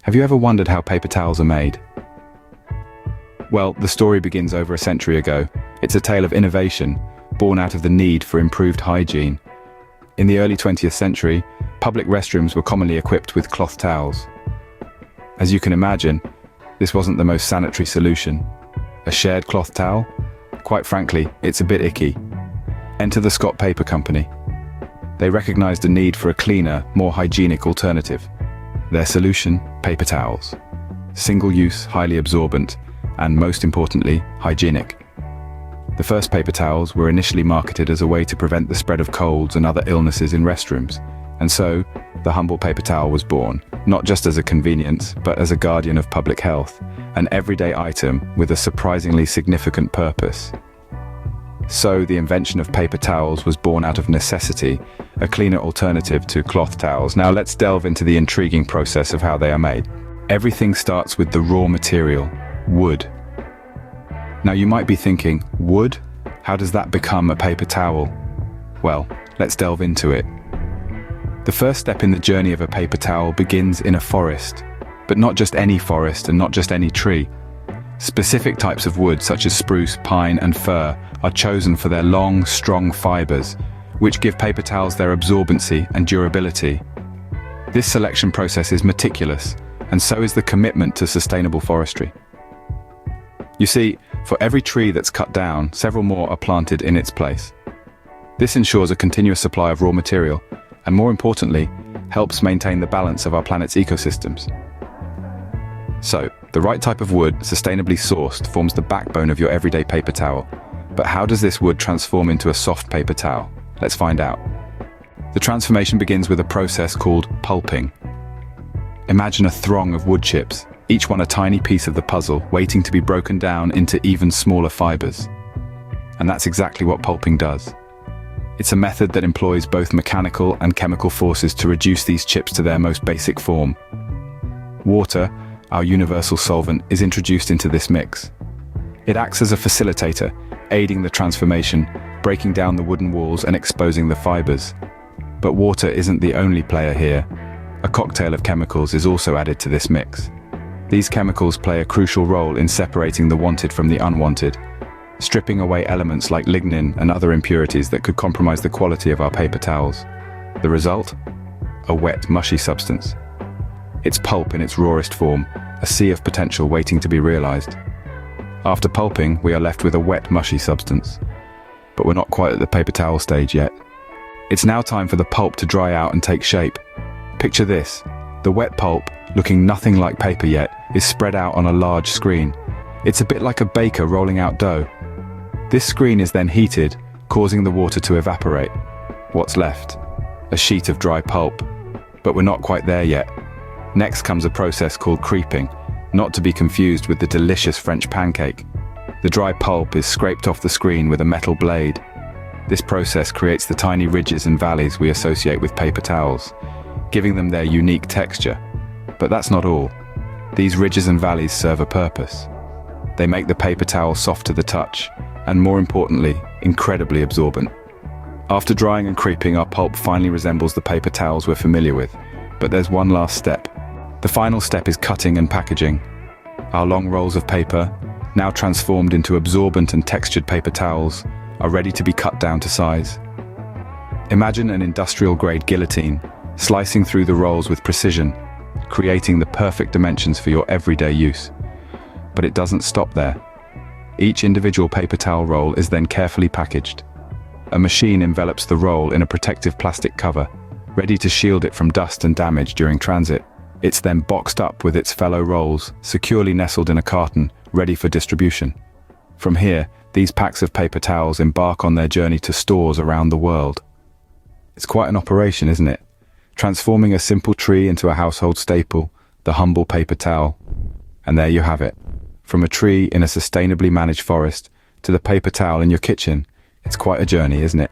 Have you ever wondered how paper towels are made? Well, the story begins over a century ago. It's a tale of innovation, born out of the need for improved hygiene. In the early 20th century, public restrooms were commonly equipped with cloth towels. As you can imagine, this wasn't the most sanitary solution. A shared cloth towel? Quite frankly, it's a bit icky. Enter the Scott Paper Company. They recognized a need for a cleaner, more hygienic alternative. Their solution: paper towels. Single-use, highly absorbent, and most importantly, hygienic. The first paper towels were initially marketed as a way to prevent the spread of colds and other illnesses in restrooms. And so, the humble paper towel was born, not just as a convenience, but as a guardian of public health, an everyday item with a surprisingly significant purpose. So, the invention of paper towels was born out of necessity, a cleaner alternative to cloth towels. Now let's delve into the intriguing process of how they are made. Everything starts with the raw material, wood. Now you might be thinking, wood? How does that become a paper towel? Well, let's delve into it. The first step in the journey of a paper towel begins in a forest, but not just any forest and not just any tree. Specific types of wood such as spruce, pine and fir are chosen for their long, strong fibers, which give paper towels their absorbency and durability. This selection process is meticulous, and so is the commitment to sustainable forestry. You see, for every tree that's cut down, several more are planted in its place. This ensures a continuous supply of raw material, and more importantly, helps maintain the balance of our planet's ecosystems. So, the right type of wood, sustainably sourced, forms the backbone of your everyday paper towel. But how does this wood transform into a soft paper towel? Let's find out. The transformation begins with a process called pulping. Imagine a throng of wood chips, each one a tiny piece of the puzzle, waiting to be broken down into even smaller fibers. And that's exactly what pulping does. It's a method that employs both mechanical and chemical forces to reduce these chips to their most basic form. Water, our universal solvent, is introduced into this mix. It acts as a facilitator, aiding the transformation, breaking down the wooden walls and exposing the fibers. But water isn't the only player here. A cocktail of chemicals is also added to this mix. These chemicals play a crucial role in separating the wanted from the unwanted, stripping away elements like lignin and other impurities that could compromise the quality of our paper towels. The result? A wet, mushy substance. It's pulp in its rawest form, a sea of potential waiting to be realized. After pulping, we are left with a wet, mushy substance. But we're not quite at the paper towel stage yet. It's now time for the pulp to dry out and take shape. Picture this. The wet pulp, looking nothing like paper yet, is spread out on a large screen. It's a bit like a baker rolling out dough. This screen is then heated, causing the water to evaporate. What's left? A sheet of dry pulp. But we're not quite there yet. Next comes a process called creeping, not to be confused with the delicious French pancake. The dry pulp is scraped off the screen with a metal blade. This process creates the tiny ridges and valleys we associate with paper towels, giving them their unique texture. But that's not all. These ridges and valleys serve a purpose. They make the paper towel soft to the touch, and more importantly, incredibly absorbent. After drying and creeping, our pulp finally resembles the paper towels we're familiar with. But there's one last step. The final step is cutting and packaging. Our long rolls of paper, now transformed into absorbent and textured paper towels, are ready to be cut down to size. Imagine an industrial-grade guillotine, slicing through the rolls with precision, creating the perfect dimensions for your everyday use. But it doesn't stop there. Each individual paper towel roll is then carefully packaged. A machine envelops the roll in a protective plastic cover, ready to shield it from dust and damage during transit. It's then boxed up with its fellow rolls, securely nestled in a carton, ready for distribution. From here, these packs of paper towels embark on their journey to stores around the world. It's quite an operation, isn't it? Transforming a simple tree into a household staple, the humble paper towel. And there you have it. From a tree in a sustainably managed forest to the paper towel in your kitchen, it's quite a journey, isn't it?